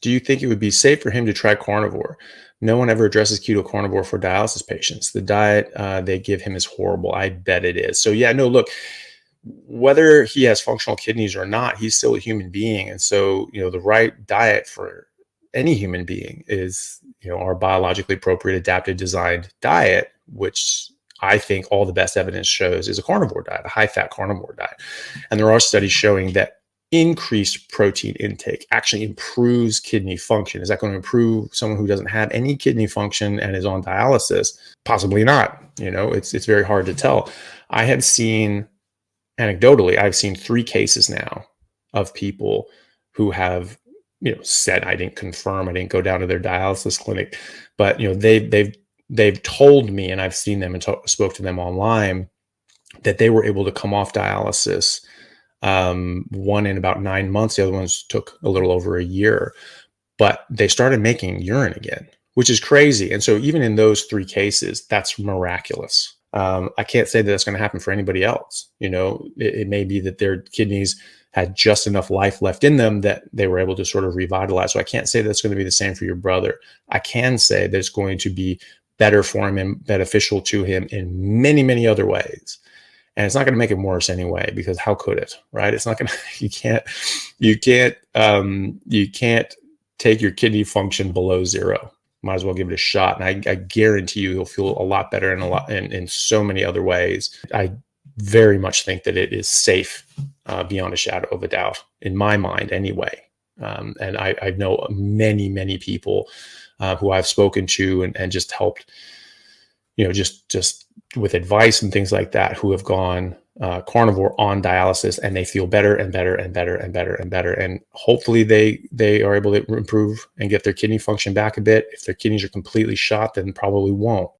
Do you think it would be safe for him to try carnivore? No one ever addresses keto carnivore for dialysis patients. The diet they give him is horrible. I bet it is. So yeah, no, look, whether he has functional kidneys or not, he's still a human being. And so, the right diet for any human being is, our biologically appropriate, adapted, designed diet, which I think all the best evidence shows is a carnivore diet, a high-fat carnivore diet. And there are studies showing that increased protein intake actually improves kidney function. Is that going to improve someone who doesn't have any kidney function and is on dialysis? Possibly not. It's very hard to tell. I have seen, anecdotally, I've seen 3 cases now of people who have, said, I didn't confirm, I didn't go down to their dialysis clinic, but they've told me, and I've seen them and spoke to them online, that they were able to come off dialysis. One in about 9 months, the other ones took a little over a year, but they started making urine again, which is crazy. And so even in those 3 cases, that's miraculous. I can't say that that's going to happen for anybody else. It may be that their kidneys had just enough life left in them that they were able to sort of revitalize. So I can't say that's going to be the same for your brother. I can say that it's going to be better for him and beneficial to him in many, many other ways. And it's not going to make him worse anyway, because how could it, right? It's not going to, you can't take your kidney function below 0. Might as well give it a shot. And I guarantee you, he'll feel a lot better in so many other ways. I very much think that it is safe beyond a shadow of a doubt, in my mind anyway. And I know many, many people who I've spoken to and just helped, just with advice and things like that, who have gone carnivore on dialysis, and they feel better and better and better and better and better. And hopefully they are able to improve and get their kidney function back a bit. If their kidneys are completely shot, then probably won't.